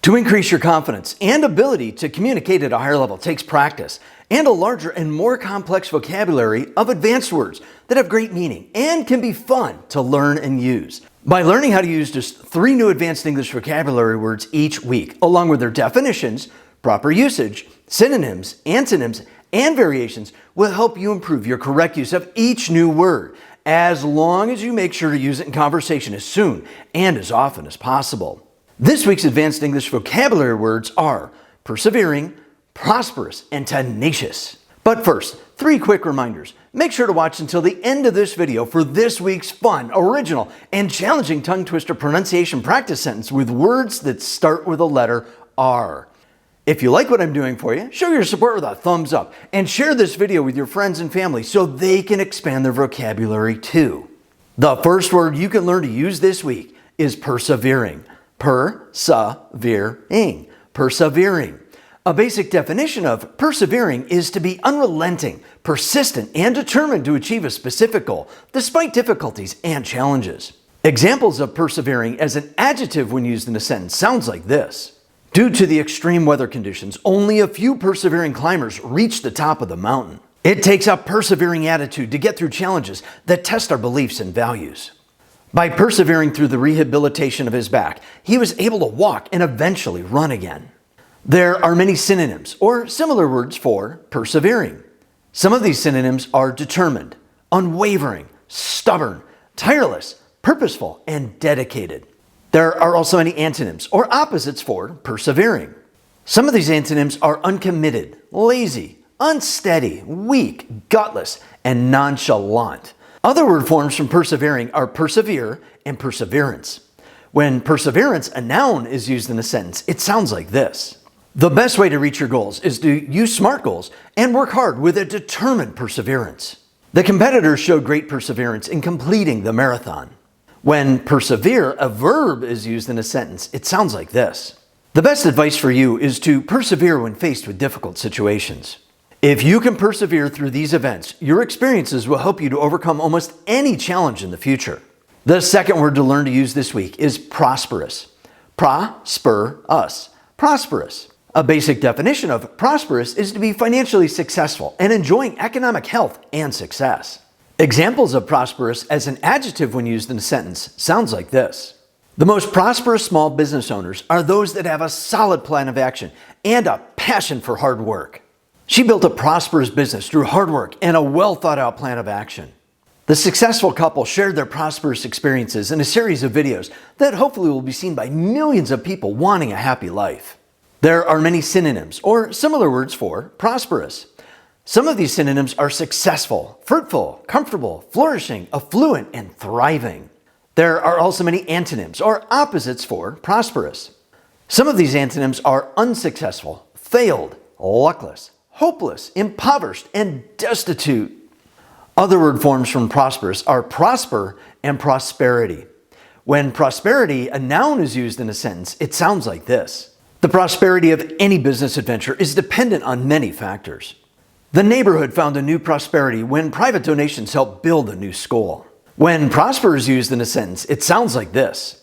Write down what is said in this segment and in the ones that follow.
To increase your confidence and ability to communicate at a higher level takes practice and a larger and more complex vocabulary of advanced words that have great meaning and can be fun to learn and use. By learning how to use just 3 new advanced English vocabulary words each week, along with their definitions, proper usage, synonyms, antonyms, and variations will help you improve your correct use of each new word, as long as you make sure to use it in conversation as soon and as often as possible. This week's advanced English vocabulary words are persevering, prosperous, and tenacious. But first, 3 quick reminders. Make sure to watch until the end of this video for this week's fun, original, and challenging tongue twister pronunciation practice sentence with words that start with the letter R. If you like what I'm doing for you, show your support with a thumbs up and share this video with your friends and family so they can expand their vocabulary too. The first word you can learn to use this week is persevering. Persevering. Persevering. A basic definition of persevering is to be unrelenting, persistent, and determined to achieve a specific goal, despite difficulties and challenges. Examples of persevering as an adjective when used in a sentence sounds like this. Due to the extreme weather conditions, only a few persevering climbers reach the top of the mountain. It takes a persevering attitude to get through challenges that test our beliefs and values. By persevering through the rehabilitation of his back, he was able to walk and eventually run again. There are many synonyms or similar words for persevering. Some of these synonyms are determined, unwavering, stubborn, tireless, purposeful, and dedicated. There are also many antonyms or opposites for persevering. Some of these antonyms are uncommitted, lazy, unsteady, weak, gutless, and nonchalant. Other word forms from persevering are persevere and perseverance. When perseverance, a noun, is used in a sentence, it sounds like this. The best way to reach your goals is to use SMART goals and work hard with a determined perseverance. The competitors showed great perseverance in completing the marathon. When persevere, a verb, is used in a sentence, it sounds like this. The best advice for you is to persevere when faced with difficult situations. If you can persevere through these events, your experiences will help you to overcome almost any challenge in the future. The second word to learn to use this week is prosperous. Prosperous. Prosperous. A basic definition of prosperous is to be financially successful and enjoying economic health and success. Examples of prosperous as an adjective when used in a sentence sounds like this. The most prosperous small business owners are those that have a solid plan of action and a passion for hard work. She built a prosperous business through hard work and a well thought out plan of action. The successful couple shared their prosperous experiences in a series of videos that hopefully will be seen by millions of people wanting a happy life. There are many synonyms or similar words for prosperous. Some of these synonyms are successful, fruitful, comfortable, flourishing, affluent, and thriving. There are also many antonyms or opposites for prosperous. Some of these antonyms are unsuccessful, failed, luckless, hopeless, impoverished, and destitute. Other word forms from prosperous are prosper and prosperity. When prosperity, a noun, is used in a sentence, it sounds like this. The prosperity of any business adventure is dependent on many factors. The neighborhood found a new prosperity when private donations helped build a new school. When prosper is used in a sentence, it sounds like this.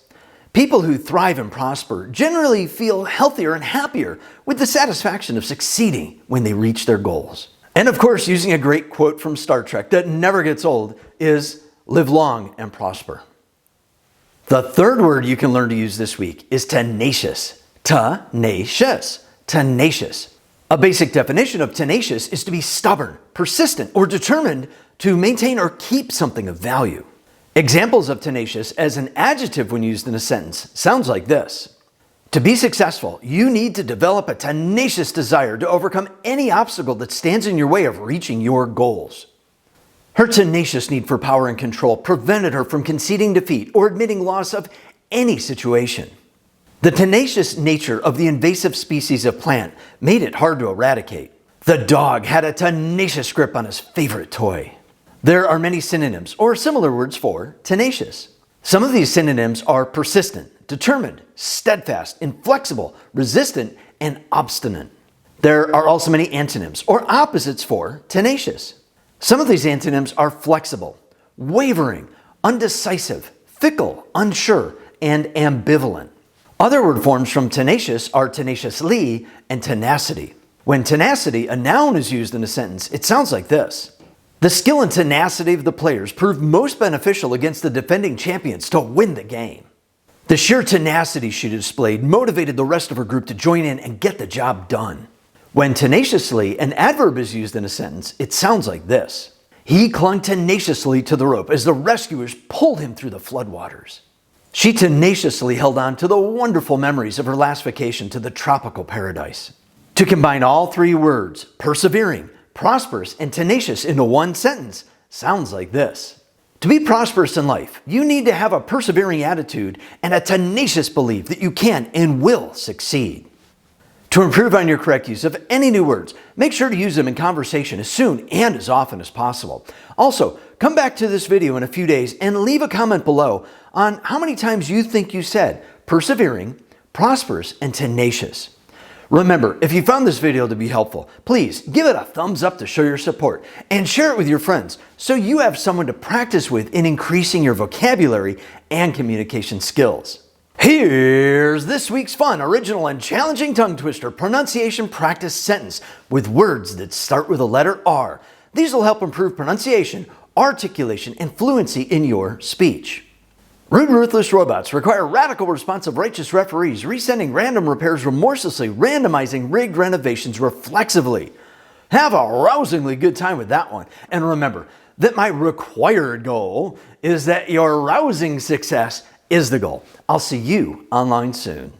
People who thrive and prosper generally feel healthier and happier with the satisfaction of succeeding when they reach their goals. And of course, using a great quote from Star Trek that never gets old is live long and prosper. The third word you can learn to use this week is tenacious. Tenacious. Tenacious. A basic definition of tenacious is to be stubborn, persistent, or determined to maintain or keep something of value. Examples of tenacious as an adjective when used in a sentence sounds like this. To be successful, you need to develop a tenacious desire to overcome any obstacle that stands in your way of reaching your goals. Her tenacious need for power and control prevented her from conceding defeat or admitting loss of any situation. The tenacious nature of the invasive species of plant made it hard to eradicate. The dog had a tenacious grip on his favorite toy. There are many synonyms or similar words for tenacious. Some of these synonyms are persistent, determined, steadfast, inflexible, resistant, and obstinate. There are also many antonyms or opposites for tenacious. Some of these antonyms are flexible, wavering, undecisive, fickle, unsure, and ambivalent. Other word forms from tenacious are tenaciously and tenacity. When tenacity, a noun, is used in a sentence, it sounds like this. The skill and tenacity of the players proved most beneficial against the defending champions to win the game. The sheer tenacity she displayed motivated the rest of her group to join in and get the job done. When tenaciously, an adverb, is used in a sentence, it sounds like this. He clung tenaciously to the rope as the rescuers pulled him through the floodwaters. She tenaciously held on to the wonderful memories of her last vacation to the tropical paradise. To combine all three words, persevering, prosperous, and tenacious, into one sentence sounds like this. To be prosperous in life, you need to have a persevering attitude and a tenacious belief that you can and will succeed. To improve on your correct use of any new words, make sure to use them in conversation as soon and as often as possible. Also, come back to this video in a few days and leave a comment below on how many times you think you said persevering, prosperous, and tenacious. Remember, if you found this video to be helpful, please give it a thumbs up to show your support and share it with your friends so you have someone to practice with in increasing your vocabulary and communication skills. Here's this week's fun, original, and challenging tongue twister pronunciation practice sentence with words that start with the letter R. These will help improve pronunciation, articulation, and fluency in your speech. Rude, ruthless robots require radical, responsive, righteous referees, resending random repairs remorselessly, randomizing rigged renovations reflexively. Have a rousingly good time with that one. And remember that my required goal is that your rousing success is the goal. I'll see you online soon.